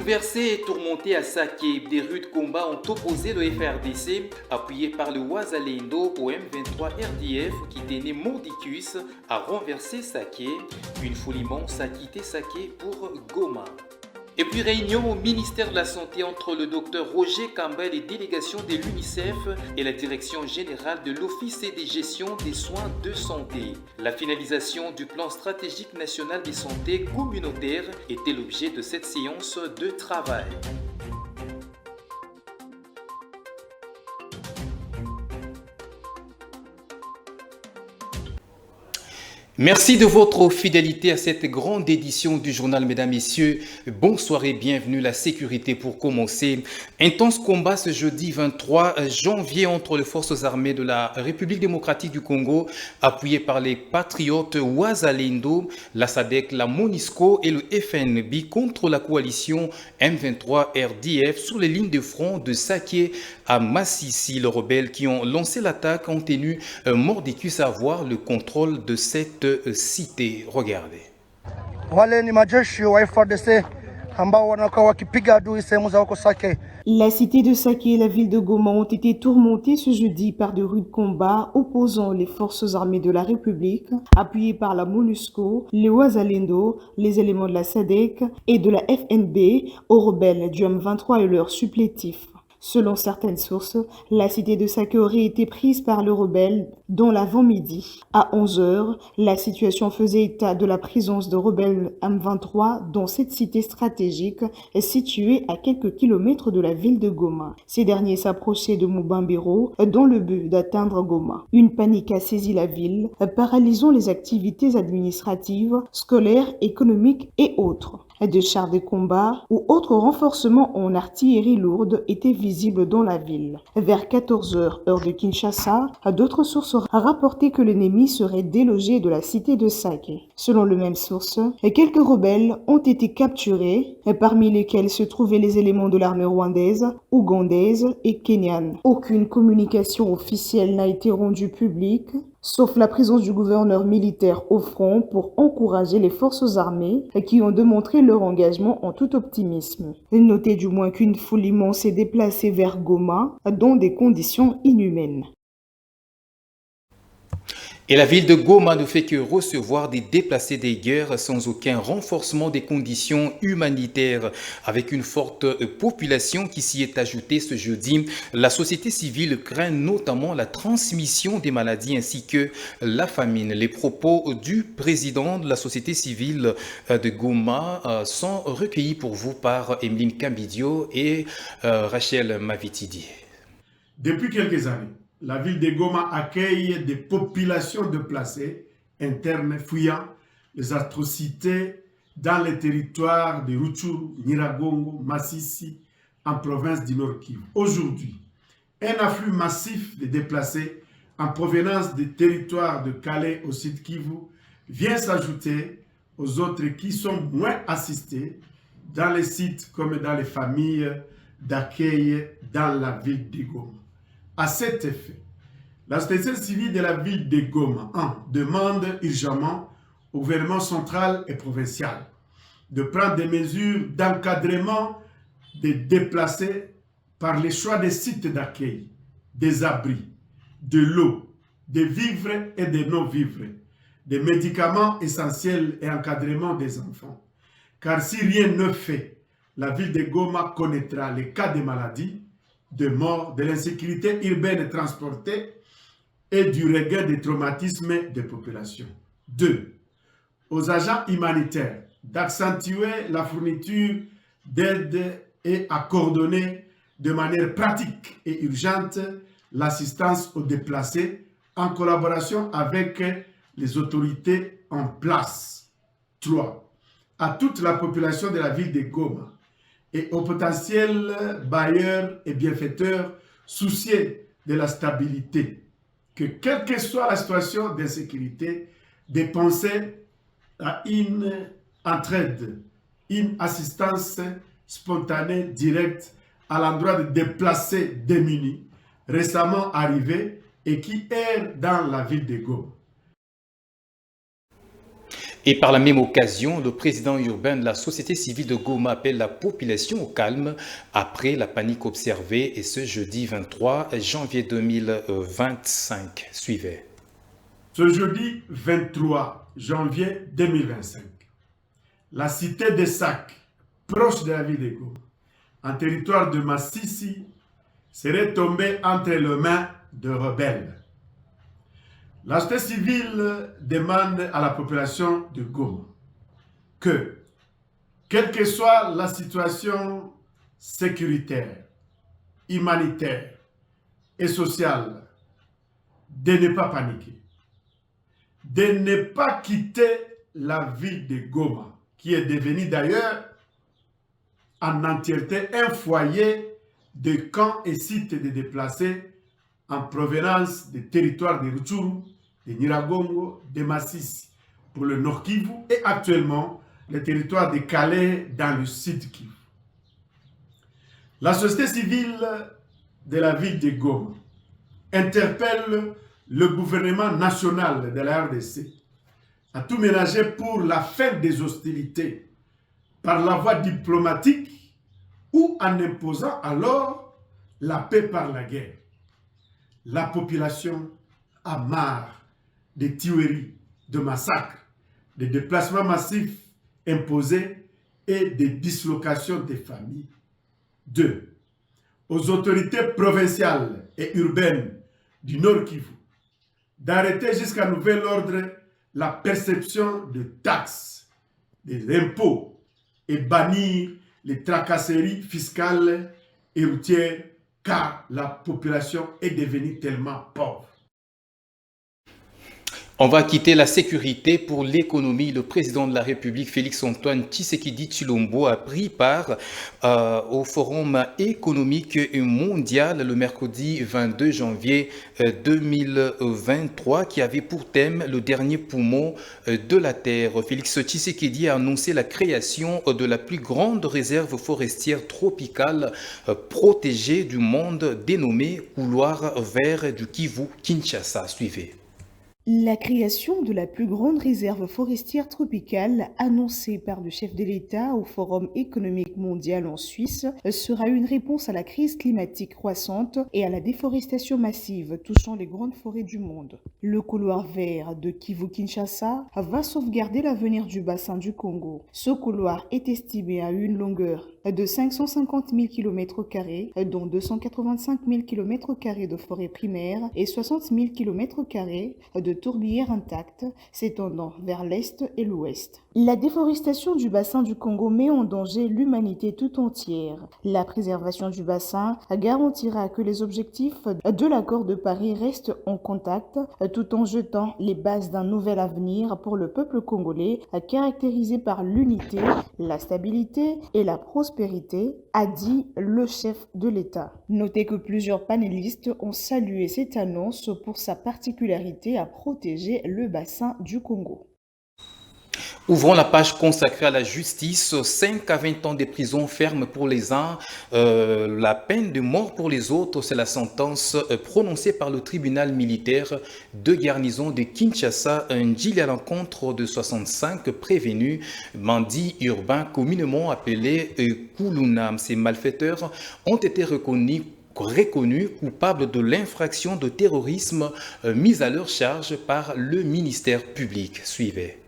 Bouleversés et tourmentés à Saké, des rudes combats ont opposé le FRDC, appuyé par le Wazalendo au M23 RDF qui tenait Mordicus à renverser Saké. Une foule immense a quitté Saké pour Goma. Et puis réunion au ministère de la Santé entre le docteur Roger Campbell et délégation de l'UNICEF et la direction générale de l'Office et de gestion des soins de santé. La finalisation du plan stratégique national de santé communautaire était l'objet de cette séance de travail. Merci de votre fidélité à cette grande édition du journal, mesdames, messieurs. Bonsoir et bienvenue. La sécurité pour commencer. Intense combat ce jeudi 23 janvier entre les forces armées de la République démocratique du Congo, appuyées par les patriotes Wazalendo, la SADC, la MONUSCO et le FNB contre la coalition M23 RDF sur les lignes de front de Saké à Massissi. Les rebelles qui ont lancé l'attaque ont tenu Mordicus à avoir le contrôle de cette cité. Regardez. La cité de Saké et la ville de Goma ont été tourmentées ce jeudi par de rudes combats opposant les forces armées de la République, appuyées par la MONUSCO, les Wazalendo, les éléments de la SADC et de la FNB, aux rebelles du M23 et leurs supplétifs. Selon certaines sources, la cité de Saké aurait été prise par le rebelle dans l'avant-midi. À 11h, la situation faisait état de la présence de rebelles M23 dans cette cité stratégique située à quelques kilomètres de la ville de Goma. Ces derniers s'approchaient de Mubambiro dans le but d'atteindre Goma. Une panique a saisi la ville, paralysant les activités administratives, scolaires, économiques et autres. De chars de combat ou autres renforcements en artillerie lourde étaient visibles dans la ville. Vers 14h, heure de Kinshasa, d'autres sources rapportaient que l'ennemi serait délogé de la cité de Saké. Selon les mêmes sources, quelques rebelles ont été capturés, parmi lesquels se trouvaient les éléments de l'armée rwandaise, ougandaise et kenyane. Aucune communication officielle n'a été rendue publique, sauf la présence du gouverneur militaire au front pour encourager les forces armées qui ont démontré leur engagement en tout optimisme. Notez du moins qu'une foule immense s'est déplacée vers Goma dans des conditions inhumaines. Et la ville de Goma ne fait que recevoir des déplacés des guerres sans aucun renforcement des conditions humanitaires. Avec une forte population qui s'y est ajoutée ce jeudi, la société civile craint notamment la transmission des maladies ainsi que la famine. Les propos du président de la société civile de Goma sont recueillis pour vous par Emeline Kambidio et Rachel Mavitidi. Depuis quelques années, la ville de Goma accueille des populations déplacées, internes, fuyant les atrocités dans les territoires de Rutshuru, Nyiragongo, Massissi, en province du Nord Kivu. Aujourd'hui, un afflux massif de déplacés en provenance des territoires de Calais au Sud Kivu vient s'ajouter aux autres qui sont moins assistés dans les sites comme dans les familles d'accueil dans la ville de Goma. À cet effet, la société civile de la ville de Goma demande urgemment au gouvernement central et provincial de prendre des mesures d'encadrement des déplacés par le choix des sites d'accueil, des abris, de l'eau, des vivres et des non-vivres, des médicaments essentiels et encadrement des enfants. Car si rien ne fait, la ville de Goma connaîtra les cas de maladies, de mort, de l'insécurité urbaine transportée et du regain des traumatismes des populations. 2. Aux agents humanitaires d'accentuer la fourniture d'aide et à coordonner de manière pratique et urgente l'assistance aux déplacés en collaboration avec les autorités en place. 3. À toute la population de la ville de Goma et aux potentiels bailleurs et bienfaiteurs souciés de la stabilité, que quelle que soit la situation d'insécurité, de penser à une entraide, une assistance spontanée, directe à l'endroit de déplacés démunis, récemment arrivés et qui errent dans la ville de Goma. Et par la même occasion, le président urbain de la société civile de Goma appelle la population au calme après la panique observée et ce jeudi 23 janvier 2025. Suivez. Ce jeudi 23 janvier 2025, la cité des Sacs, proche de la ville de Goma, en territoire de Massissi, serait tombée entre les mains de rebelles. La société civile demande à la population de Goma que, quelle que soit la situation sécuritaire, humanitaire et sociale, de ne pas paniquer, de ne pas quitter la ville de Goma, qui est devenue d'ailleurs en entièreté un foyer de camps et sites de déplacés en provenance des territoires de Rutshuru, de Nyiragongo, de Masisi pour le Nord Kivu et actuellement le territoire de Calais dans le Sud Kivu. La société civile de la ville de Goma interpelle le gouvernement national de la RDC à tout ménager pour la fin des hostilités par la voie diplomatique ou en imposant alors la paix par la guerre. La population a marre des tueries, de massacres, des déplacements massifs imposés et des dislocations des familles. 2. Aux autorités provinciales et urbaines du Nord Kivu d'arrêter jusqu'à nouvel ordre la perception de taxes, des impôts et bannir les tracasseries fiscales et routières car la population est devenue tellement pauvre. On va quitter la sécurité pour l'économie. Le président de la République, Félix-Antoine Tshisekedi Tshilombo, a pris part au Forum économique mondial le mercredi 22 janvier 2023 qui avait pour thème le dernier poumon de la Terre. Félix Tshisekedi a annoncé la création de la plus grande réserve forestière tropicale protégée du monde dénommée Couloir vert du Kivu-Kinshasa. Suivez. La création de la plus grande réserve forestière tropicale annoncée par le chef de l'État au Forum économique mondial en Suisse sera une réponse à la crise climatique croissante et à la déforestation massive touchant les grandes forêts du monde. Le couloir vert de Kivu-Kinshasa va sauvegarder l'avenir du bassin du Congo. Ce couloir est estimé à une longueur de 550 000 km², dont 285 000 km² de forêt primaire et 60 000 km² de tourbières intactes s'étendant vers l'est et l'ouest. La déforestation du bassin du Congo met en danger l'humanité tout entière. La préservation du bassin garantira que les objectifs de l'accord de Paris restent en contact tout en jetant les bases d'un nouvel avenir pour le peuple congolais caractérisé par l'unité, la stabilité et la prospérité, a dit le chef de l'État. Notez que plusieurs panélistes ont salué cette annonce pour sa particularité à protéger le bassin du Congo. Ouvrons la page consacrée à la justice. 5 à 20 ans de prison ferme pour les uns, la peine de mort pour les autres. C'est la sentence prononcée par le tribunal militaire de garnison de Kinshasa, Ndjili, à l'encontre de 65 prévenus bandits urbains communément appelés Kulunam. Ces malfaiteurs ont été reconnus coupables de l'infraction de terrorisme mise à leur charge par le ministère public. Suivez.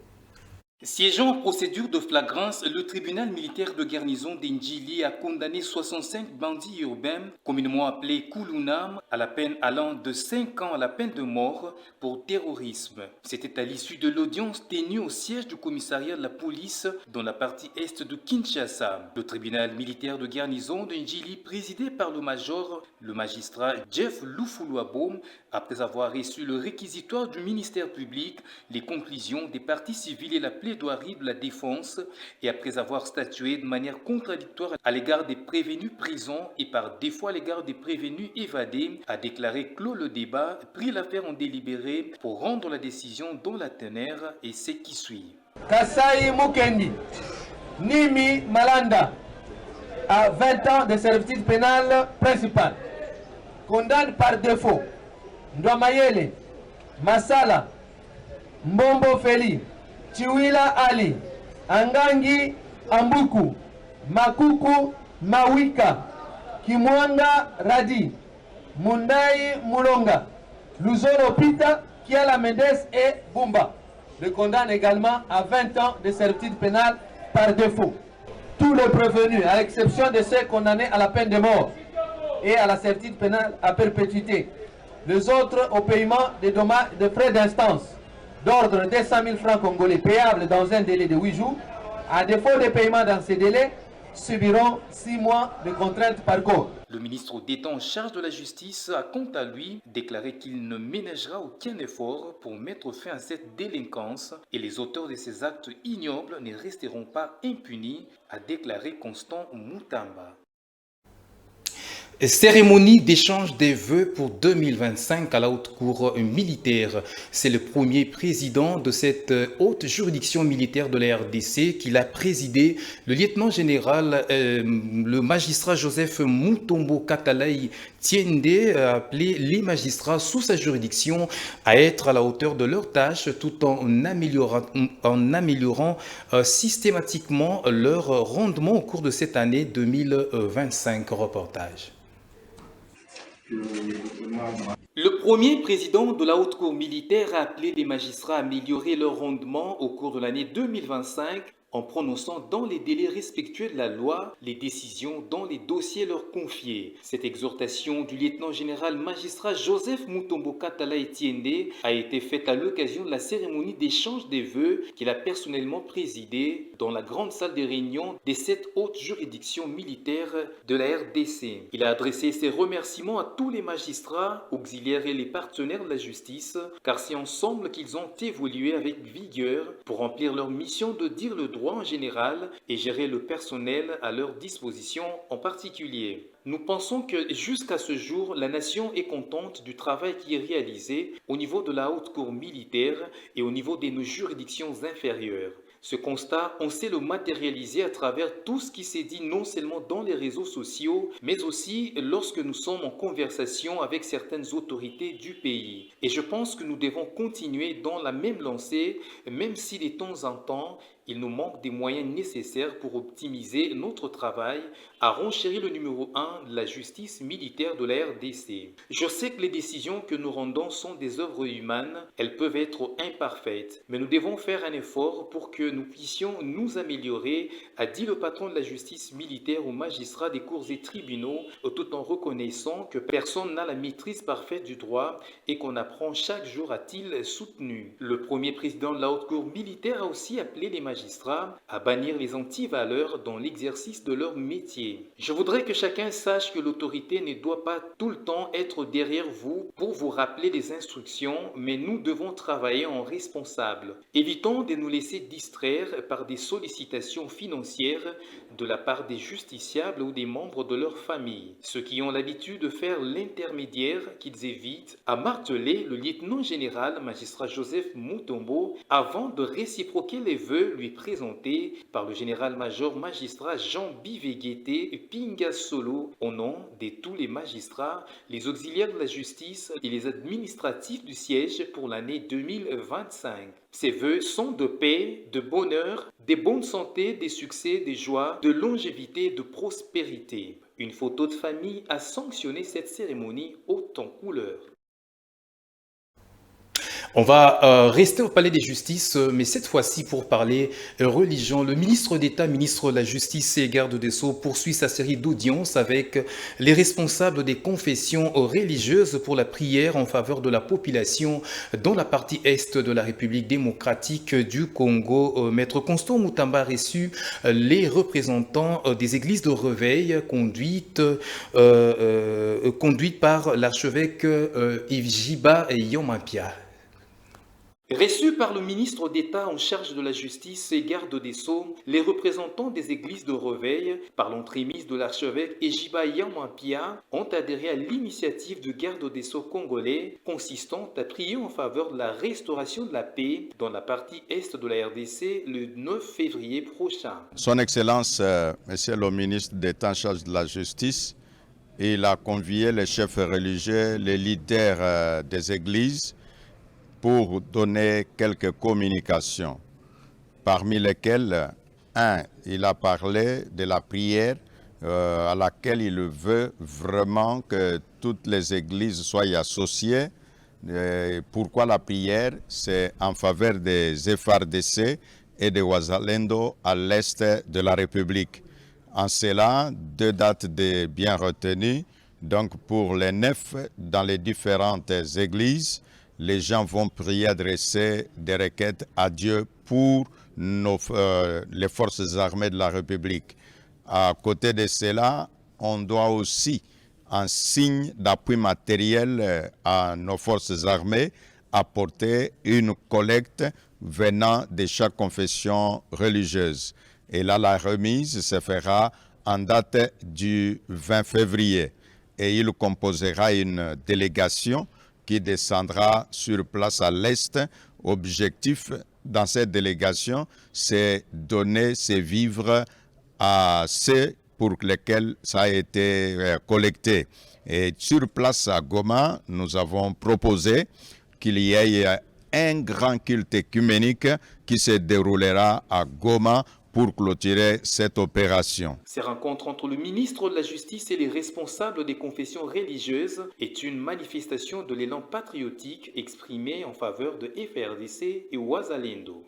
Siégeant en procédure de flagrance, le tribunal militaire de garnison d'Ndjili a condamné 65 bandits urbains, communément appelés Kulunam, à la peine allant de 5 ans à la peine de mort pour terrorisme. C'était à l'issue de l'audience tenue au siège du commissariat de la police dans la partie est de Kinshasa. Le tribunal militaire de garnison d'Ndjili, présidé par le magistrat Jeff Lufuluabo, après avoir reçu le réquisitoire du ministère public, les conclusions des parties civiles et la plaidoirie de la défense, et après avoir statué de manière contradictoire à l'égard des prévenus prisons et par défaut à l'égard des prévenus évadés, a déclaré clos le débat, pris l'affaire en délibéré pour rendre la décision dans la teneur et ce qui suit. Kasai Mukendi, Nimi Malanda, à 20 ans de servitude pénale principale, condamne par défaut Ndwamayele, Masala, Mbombo Feli, Chiwila Ali, Angangi Ambuku, Makuku Mawika, Kimwanga Radi, Mundai Mulonga, Luzoro Pita, Kiala Mendes et Bumba. Le condamne également à 20 ans de servitude pénale par défaut. Tous les prévenus, à l'exception de ceux condamnés à la peine de mort et à la servitude pénale à perpétuité, les autres au paiement des dommages de frais d'instance d'ordre de 200 000 francs congolais payables dans un délai de 8 jours. À défaut de paiement dans ces délais, subiront 6 mois de contraintes par corps. Le ministre d'État en charge de la justice a quant à lui déclaré qu'il ne ménagera aucun effort pour mettre fin à cette délinquance et les auteurs de ces actes ignobles ne resteront pas impunis, a déclaré Constant Moutamba. Cérémonie d'échange des vœux pour 2025 à la haute cour militaire. C'est le premier président de cette haute juridiction militaire de la RDC qui l'a présidé, le lieutenant général, le magistrat Joseph Mutombo Katalai Tiende a appelé les magistrats sous sa juridiction à être à la hauteur de leurs tâches tout en améliorant systématiquement leur rendement au cours de cette année 2025. Reportage. Le premier président de la haute cour militaire a appelé les magistrats à améliorer leur rendement au cours de l'année 2025 en prononçant dans les délais respectueux de la loi les décisions dans les dossiers leur confiés. Cette exhortation du lieutenant général magistrat Joseph Mutombo Katalai Tiende a été faite à l'occasion de la cérémonie d'échange des vœux qu'il a personnellement présidée dans la grande salle des réunions des 7 hautes juridictions militaires de la RDC. Il a adressé ses remerciements à tous les magistrats, auxiliaires et les partenaires de la justice, car c'est ensemble qu'ils ont évolué avec vigueur pour remplir leur mission de dire le droit en général et gérer le personnel à leur disposition en particulier. Nous pensons que jusqu'à ce jour, la nation est contente du travail qui est réalisé au niveau de la haute cour militaire et au niveau de nos juridictions inférieures. Ce constat, on sait le matérialiser à travers tout ce qui s'est dit non seulement dans les réseaux sociaux, mais aussi lorsque nous sommes en conversation avec certaines autorités du pays. Et je pense que nous devons continuer dans la même lancée, même si de temps en temps, il nous manque des moyens nécessaires pour optimiser notre travail, à renchérir le numéro 1 de la justice militaire de la RDC. Je sais que les décisions que nous rendons sont des œuvres humaines, elles peuvent être imparfaites, mais nous devons faire un effort pour que nous puissions nous améliorer, a dit le patron de la justice militaire aux magistrats des cours et tribunaux, tout en reconnaissant que personne n'a la maîtrise parfaite du droit et qu'on apprend chaque jour, a-t-il soutenu. Le premier président de la haute cour militaire a aussi appelé les magistrats à bannir les antivaleurs dans l'exercice de leur métier. Je voudrais que chacun sache que l'autorité ne doit pas tout le temps être derrière vous pour vous rappeler les instructions, mais nous devons travailler en responsable. Évitons de nous laisser distraire par des sollicitations financières de la part des justiciables ou des membres de leur famille. Ceux qui ont l'habitude de faire l'intermédiaire, qu'ils évitent, a martelé le lieutenant général magistrat Joseph Mutombo avant de réciproquer les vœux lui présentés par le général-major magistrat Jean Biveguete Pinga Solo au nom de tous les magistrats, les auxiliaires de la justice et les administratifs du siège pour l'année 2025. Ces vœux sont de paix, de bonheur, de bonne santé, des succès, des joies, de longévité et de prospérité. Une photo de famille a sanctionné cette cérémonie haute en couleur. On va rester au palais des justices, mais cette fois-ci pour parler religion. Le ministre d'État, ministre de la Justice et garde des Sceaux poursuit sa série d'audiences avec les responsables des confessions religieuses pour la prière en faveur de la population dans la partie est de la République démocratique du Congo. Maître Constant Moutamba a reçu les représentants des églises de réveil conduites par l'archevêque Yves Yomampia. Reçus par le ministre d'État en charge de la justice et garde des Sceaux, les représentants des églises de réveil, par l'entremise de l'archevêque Ejiba Yamampia, ont adhéré à l'initiative de garde des Sceaux congolais consistant à prier en faveur de la restauration de la paix dans la partie est de la RDC le 9 février prochain. Son Excellence, Monsieur le ministre d'État en charge de la justice, il a convié les chefs religieux, les leaders des églises, pour donner quelques communications. parmi lesquels, il a parlé de la prière à laquelle il veut vraiment que toutes les églises soient associées. Pourquoi la prière? C'est en faveur des FARDC et de Ouazalendo à l'est de la République. En cela, 2 dates bien retenues. Donc pour les 9, dans les différentes églises, les gens vont prier, adresser des requêtes à Dieu pour les forces armées de la République. À côté de cela, on doit aussi, en signe d'appui matériel à nos forces armées, apporter une collecte venant de chaque confession religieuse. Et là, la remise se fera en date du 20 février. Et il composera une délégation qui descendra sur place à l'Est. Objectif dans cette délégation, c'est donner ces vivres à ceux pour lesquels ça a été collecté. Et sur place à Goma, nous avons proposé qu'il y ait un grand culte œcuménique qui se déroulera à Goma pour clôturer cette opération. Ces rencontres entre le ministre de la Justice et les responsables des confessions religieuses est une manifestation de l'élan patriotique exprimé en faveur de FARDC et Ouazalendo.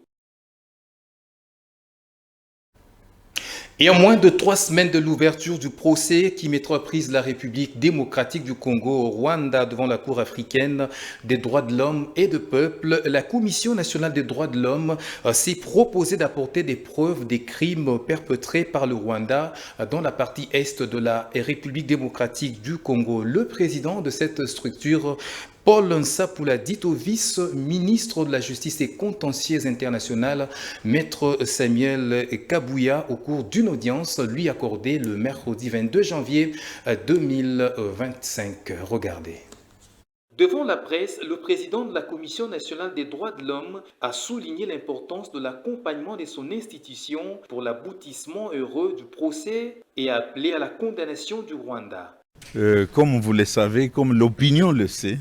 Et en moins de 3 semaines de l'ouverture du procès qui mettra prise la République démocratique du Congo au Rwanda devant la Cour africaine des droits de l'homme et de peuple, la Commission nationale des droits de l'homme s'est proposée d'apporter des preuves des crimes perpétrés par le Rwanda dans la partie est de la République démocratique du Congo. Le président de cette structure, Paul Nsapoula, dit au vice-ministre de la Justice et contentieuse internationale, Maître Samuel Kabouya, au cours d'une audience lui accordée le mercredi 22 janvier 2025. Regardez. Devant la presse, le président de la Commission nationale des droits de l'homme a souligné l'importance de l'accompagnement de son institution pour l'aboutissement heureux du procès et a appelé à la condamnation du Rwanda. Comme vous le savez, comme l'opinion le sait,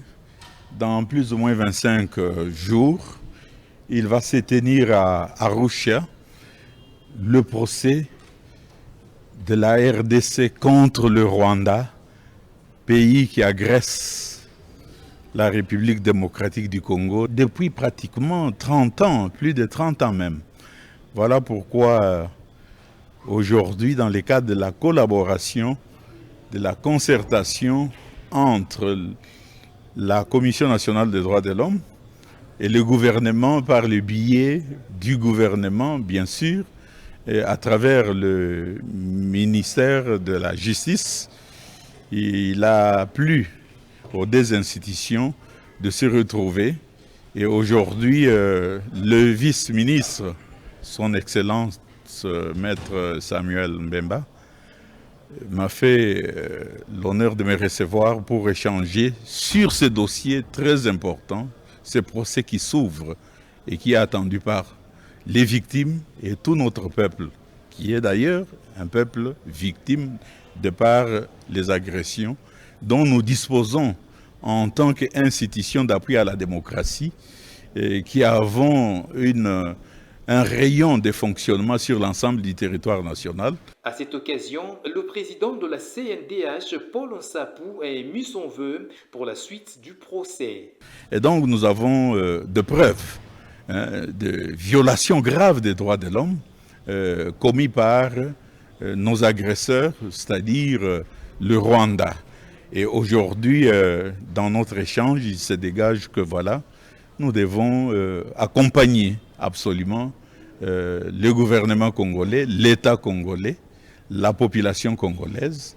dans plus ou moins 25 jours, il va se tenir à Arusha le procès de la RDC contre le Rwanda, pays qui agresse la République démocratique du Congo depuis pratiquement 30 ans, plus de 30 ans même. Voilà pourquoi aujourd'hui, dans le cadre de la collaboration, de la concertation entre la Commission nationale des droits de l'homme et le gouvernement, par le biais du gouvernement, bien sûr, et à travers le ministère de la Justice, il a plu aux 2 institutions de se retrouver. Et aujourd'hui, le vice-ministre, son Excellence, Maître Samuel Mbemba, m'a fait l'honneur de me recevoir pour échanger sur ce dossier très important, ce procès qui s'ouvre et qui est attendu par les victimes et tout notre peuple, qui est d'ailleurs un peuple victime de par les agressions dont nous disposons en tant qu'institution d'appui à la démocratie, et qui avons un rayon de fonctionnement sur l'ensemble du territoire national. À cette occasion, le président de la CNDH, Paul Nsapou, a émis son vœu pour la suite du procès. Et donc nous avons de preuves de violations graves des droits de l'homme commis par nos agresseurs, c'est-à-dire le Rwanda. Et aujourd'hui, dans notre échange, il se dégage que voilà, nous devons accompagner absolument le gouvernement congolais, l'État congolais, la population congolaise,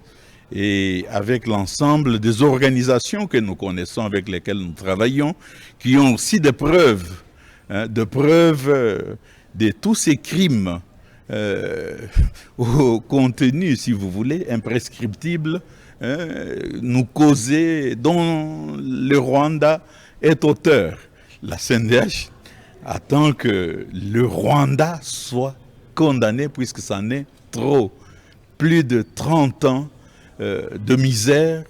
et avec l'ensemble des organisations que nous connaissons, avec lesquelles nous travaillons, qui ont aussi des preuves, de tous ces crimes au contenu, si vous voulez, imprescriptible, nous causer, dont le Rwanda est auteur. La CNDH attend que le Rwanda soit condamné, puisque ça en est trop. Plus de 30 ans de misère,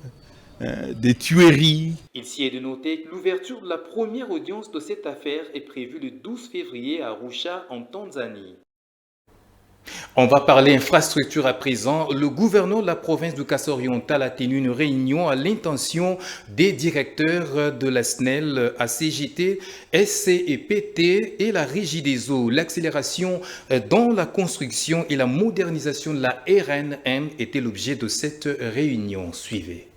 des tueries. Il s'y est de noter que l'ouverture de la première audience de cette affaire est prévue le 12 février à Arusha, en Tanzanie. On va parler infrastructure à présent. Le gouverneur de la province du Kasaï-Oriental a tenu une réunion à l'intention des directeurs de la SNEL, ACJT, SCEPT et la Régie des eaux. L'accélération dans la construction et la modernisation de la RNM était l'objet de cette réunion. Suivez.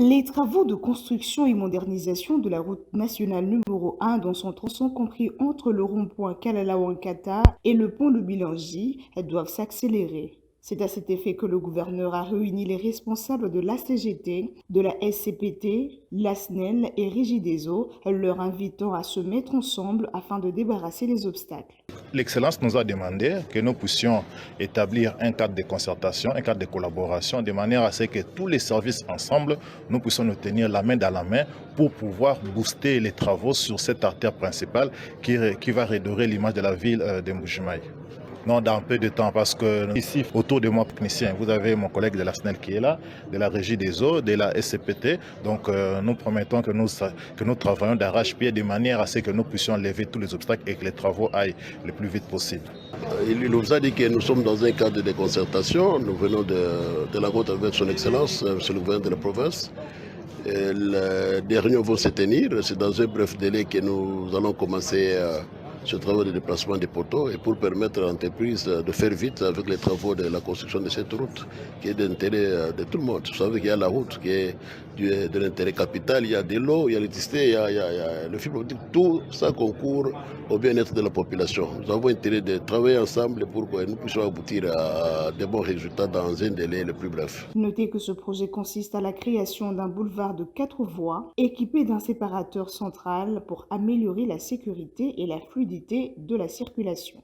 Les travaux de construction et modernisation de la route nationale numéro 1 dans son tronçon compris entre le rond-point Kalalawankata et le pont de Bilangi doivent s'accélérer. C'est à cet effet que le gouverneur a réuni les responsables de l'ACGT, de la SCPT, la SNEL et Régie des eaux, leur invitant à se mettre ensemble afin de débarrasser les obstacles. L'Excellence nous a demandé que nous puissions établir un cadre de concertation, un cadre de collaboration, de manière à ce que tous les services ensemble, nous puissions nous tenir la main dans la main pour pouvoir booster les travaux sur cette artère principale qui va redorer l'image de la ville de Mbujimayi. Non, dans peu de temps, parce que ici, autour de moi, technicien, vous avez mon collègue de la SNEL qui est là, de la Régie des eaux, de la SCPT. Donc, nous promettons que nous travaillons d'arrache-pied de manière à ce que nous puissions lever tous les obstacles et que les travaux aillent le plus vite possible. Il nous a dit que nous sommes dans un cadre de concertation. Nous venons de la route avec son Excellence, Monsieur le gouverneur de la province. Des réunions vont se tenir. C'est dans un bref délai que nous allons commencer ce travail de déplacement des poteaux et pour permettre à l'entreprise de faire vite avec les travaux de la construction de cette route qui est d'intérêt de tout le monde. Vous savez qu'il y a la route qui est de l'intérêt capital, il y a de l'eau, il y a l'électricité, il y a le fibre optique, tout ça concourt au bien-être de la population. Nous avons intérêt de travailler ensemble pour que nous puissions aboutir à de bons résultats dans un délai le plus bref. Notez que ce projet consiste à la création d'un boulevard de 4 voies équipé d'un séparateur central pour améliorer la sécurité et la fluidité de la circulation.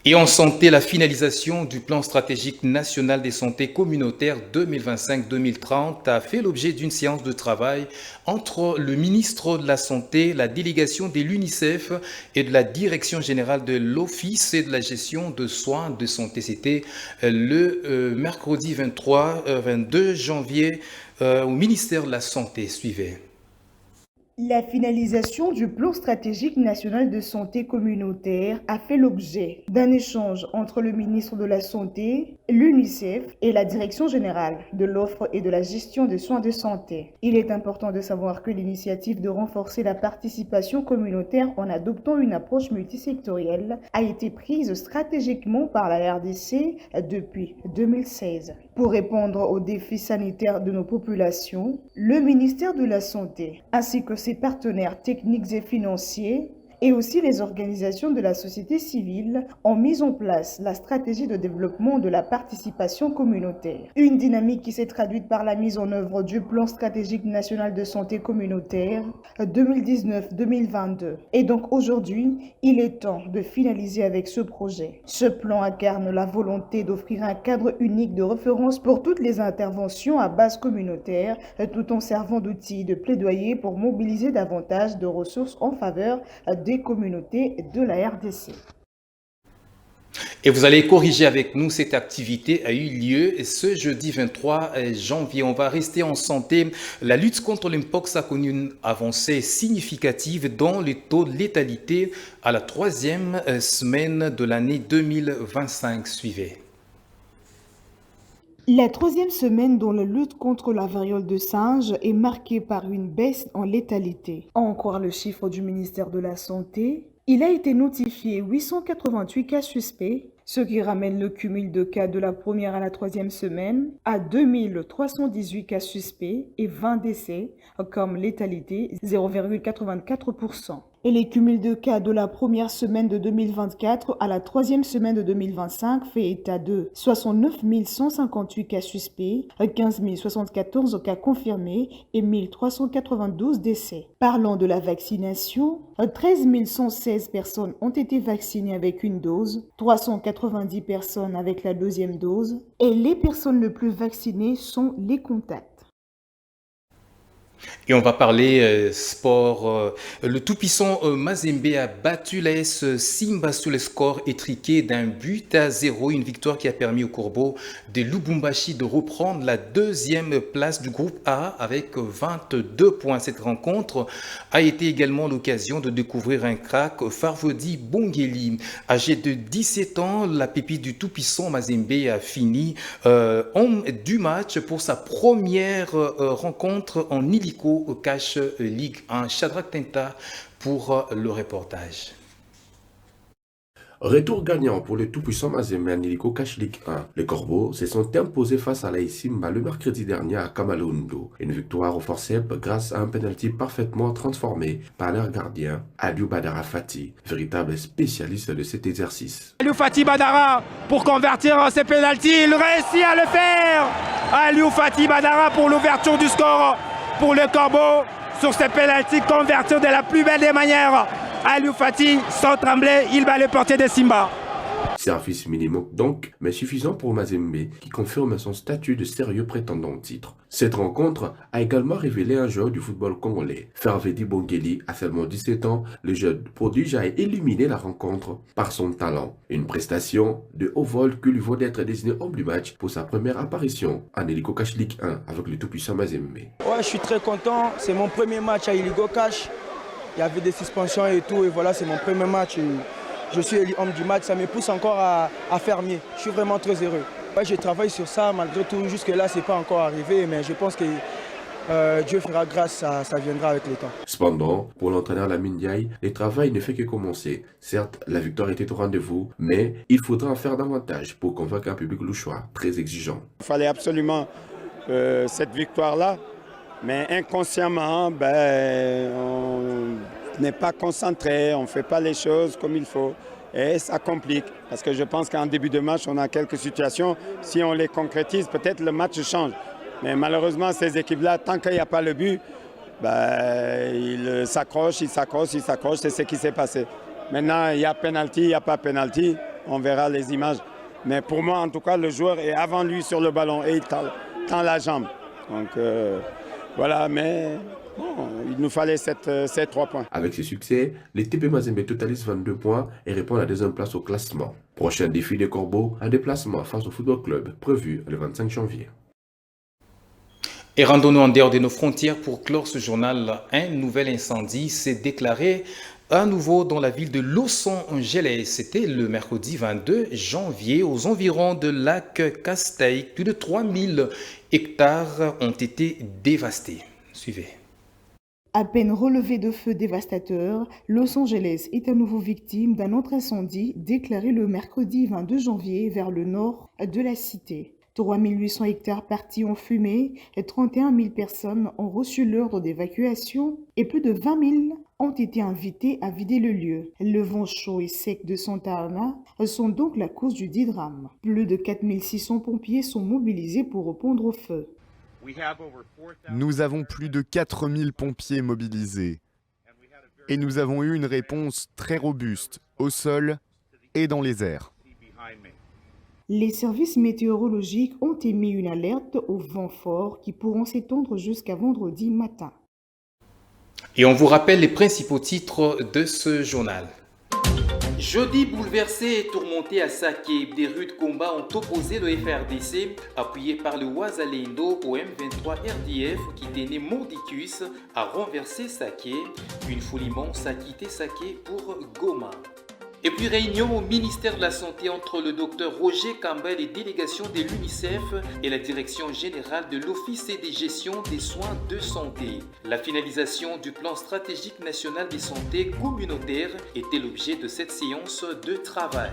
Et en santé, la finalisation du plan stratégique national des santé communautaire 2025-2030 a fait l'objet d'une séance de travail entre le ministre de la Santé, la délégation de l'UNICEF et de la Direction générale de l'Office et de la gestion de soins de santé. C'était le mercredi 22 janvier au ministère de la Santé. Suivez. La finalisation du plan stratégique national de santé communautaire a fait l'objet d'un échange entre le ministre de la Santé, l'UNICEF et la Direction générale de l'offre et de la gestion des soins de santé. Il est important de savoir que l'initiative de renforcer la participation communautaire en adoptant une approche multisectorielle a été prise stratégiquement par la RDC depuis 2016. Pour répondre aux défis sanitaires de nos populations, le ministère de la Santé ainsi que ses partenaires techniques et financiers et aussi les organisations de la société civile ont mis en place la stratégie de développement de la participation communautaire. Une dynamique qui s'est traduite par la mise en œuvre du plan stratégique national de santé communautaire 2019-2022. Et donc aujourd'hui, il est temps de finaliser avec ce projet. Ce plan incarne la volonté d'offrir un cadre unique de référence pour toutes les interventions à base communautaire, tout en servant d'outil de plaidoyer pour mobiliser davantage de ressources en faveur des communautés de la RDC. Et vous allez corriger avec nous, cette activité a eu lieu ce jeudi 23 janvier. On va rester en santé. La lutte contre l'Mpox a connu une avancée significative dans le taux de létalité à la 3e semaine de l'année 2025. Suivez. La 3e semaine dans la lutte contre la variole de singe est marquée par une baisse en létalité. À en croire le chiffre du ministère de la Santé, il a été notifié 888 cas suspects, ce qui ramène le cumul de cas de la première à la 3e semaine à 2318 cas suspects et 20 décès, comme létalité 0,84%. Et les cumuls de cas de la première semaine de 2024 à la 3e semaine de 2025 fait état de 69 158 cas suspects, 15 074 cas confirmés et 1392 décès. Parlant de la vaccination, 13 116 personnes ont été vaccinées avec une dose, 390 personnes avec la 2e dose et les personnes les plus vaccinées sont les contacts. Et on va parler sport. Le tout-puissant Mazembe a battu l'AS Simba sur le score étriqué d'1-0. Une victoire qui a permis au Corbeau de Lubumbashi de reprendre la deuxième place du groupe A avec 22 points. Cette rencontre a été également l'occasion de découvrir un crack, Farvedi Bongeli. Âgé de 17 ans, la pépite du tout-puissant Mazembe a fini homme du match pour sa première rencontre en illico Cash Ligue 1. Shadrach Tenta pour le reportage. Retour gagnant pour le tout-puissant Mazembe en illico Cash Ligue 1. Les Corbeaux se sont imposés face à l'AS Simba le mercredi dernier à Kamalondo. Une victoire au forceps grâce à un penalty parfaitement transformé par leur gardien, Aliou Badara Fati, véritable spécialiste de cet exercice. Aliou Fati Badara pour convertir ses penaltys, il réussit à le faire. Aliou Fati Badara pour l'ouverture du score pour le Corbeau sur ses penaltys, convertir de la plus belle des manières. Aliou Fati, sans trembler, il va le porter de Simba. Service minimum donc, mais suffisant pour Mazembe qui confirme son statut de sérieux prétendant au titre. Cette rencontre a également révélé un joueur du football congolais. Farvedi Bongeli, à seulement 17 ans, le jeune prodige a illuminé la rencontre par son talent. Une prestation de haut vol qui lui vaut d'être désigné homme du match pour sa première apparition en illico Cash Ligue 1 avec le tout-puissant Mazembe. Ouais, je suis très content, c'est mon premier match à illico Cash. Il y avait des suspensions et tout, et voilà, c'est mon premier match. Je suis élu homme du match, ça me pousse encore à faire mieux. Je suis vraiment très heureux. Ouais, je travaille sur ça, malgré tout, jusque-là, ce n'est pas encore arrivé, mais je pense que Dieu fera grâce, ça viendra avec le temps. Cependant, pour l'entraîneur Lamine Ndiaye, le travail ne fait que commencer. Certes, la victoire était au rendez-vous, mais il faudra en faire davantage pour convaincre un public louchois très exigeant. Il fallait absolument cette victoire-là. Mais inconsciemment, on n'est pas concentré, on ne fait pas les choses comme il faut. Et ça complique. Parce que je pense qu'en début de match, on a quelques situations. Si on les concrétise, peut-être le match change. Mais malheureusement, ces équipes-là, tant qu'il n'y a pas le but, ils s'accrochent, c'est ce qui s'est passé. Maintenant, il y a penalty, il n'y a pas penalty, on verra les images. Mais pour moi, en tout cas, le joueur est avant lui sur le ballon et il tend la jambe. Donc voilà, mais bon, il nous fallait ces 3 points. Avec ce succès, les TP Mazembe totalisent 22 points et répond à la deuxième place au classement. Prochain défi des Corbeaux, un déplacement face au Football Club prévu le 25 janvier. Et rendons-nous en dehors de nos frontières pour clore ce journal. Un nouvel incendie s'est déclaré à nouveau dans la ville de Los Angeles. C'était le mercredi 22 janvier aux environs de lac Castaic. Plus de 3000 hectares ont été dévastés. Suivez. À peine relevé de feux dévastateurs, Los Angeles est à nouveau victime d'un autre incendie déclaré le mercredi 22 janvier vers le nord de la cité. 3800 hectares partis en fumée et 31 000 personnes ont reçu l'ordre d'évacuation et plus de 20 000 ont été invités à vider le lieu. Le vent chaud et sec de Santa Ana sont donc la cause du dit drame. Plus de 4600 pompiers sont mobilisés pour répondre au feu. Nous avons plus de 4000 pompiers mobilisés et nous avons eu une réponse très robuste au sol et dans les airs. Les services météorologiques ont émis une alerte au vent fort qui pourront s'étendre jusqu'à vendredi matin. Et on vous rappelle les principaux titres de ce journal. Jeudi bouleversé et tourmenté à Saké, des rudes combats ont opposé le FRDC, appuyé par le Wazalendo au M23 RDF qui tenait Mordicus à renverser Saké. Une foule immense a quitté Saké pour Goma. Et puis réunion au ministère de la Santé entre le docteur Roger Campbell et délégation de l'UNICEF et la direction générale de l'Office et de gestion des soins de santé. La finalisation du plan stratégique national de santé communautaire était l'objet de cette séance de travail.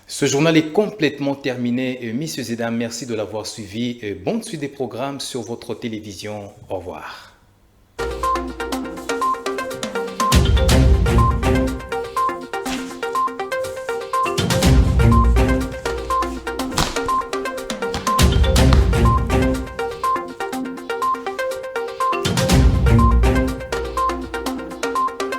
Ce journal est complètement terminé. Messieurs et dames, merci de l'avoir suivi. Bonne suite des programmes sur votre télévision. Au revoir.